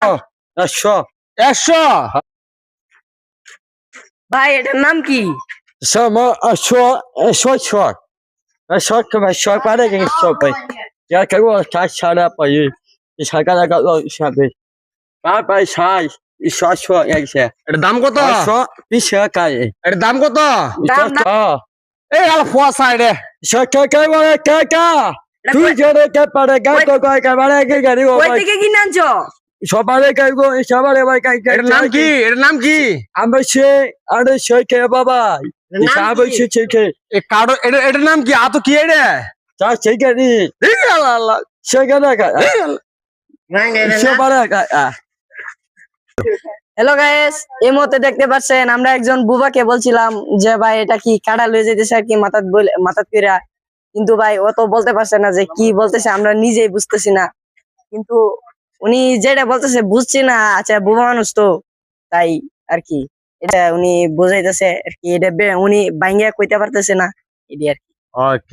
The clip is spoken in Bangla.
100 100 ভাই এটার নাম কি? Sama short. Short ke mai short pada ke short pai. Ya ke wo ta chara pai. Ni saka la ka lo shabe. Ba pai sai. Short ya se. এটার দাম কত? 100 ni se kai. এটার দাম কত? দাম- এই আলা ফোয়া সাইডে Short ke wa ka. Tu jore ke pada ka to ka ka pada ke gari wo ওই pai. থেকে কিনে আনছো? সবারে কাইগো সবারে ভাই কাই এটার নাম কি? এটার নাম কি? আমরা সে আরে সে কে বাবা নাম সাবে কি? সে কে এই কার্ড এটার নাম কি? আতো কি এটা? তা সে কে নি আল্লাহ আল্লাহ সে কে না কা সবারে কা হ্যালো গাইস, এই মুহূর্তে দেখতে পাচ্ছেন আমরা একজন বুবাকে বলছিলাম যে ভাই এটা কি কাটা লয়ে যেতেছে আর কি মাথাত কইরা, কিন্তু ভাই ও তো বলতে পারছে না যে কি বলতেছে, আমরা নিজেই বুঝতেছি না। কিন্তু উনি যেটা বলতেছে বুঝছি না, আচ্ছা বুবা মানুষ তো তাই আর কি এটা উনি বুঝাইতেছে আর কি, এটা উনি বাইঙ্গা কইতে পারতেছে না এটি আর কি। ওকে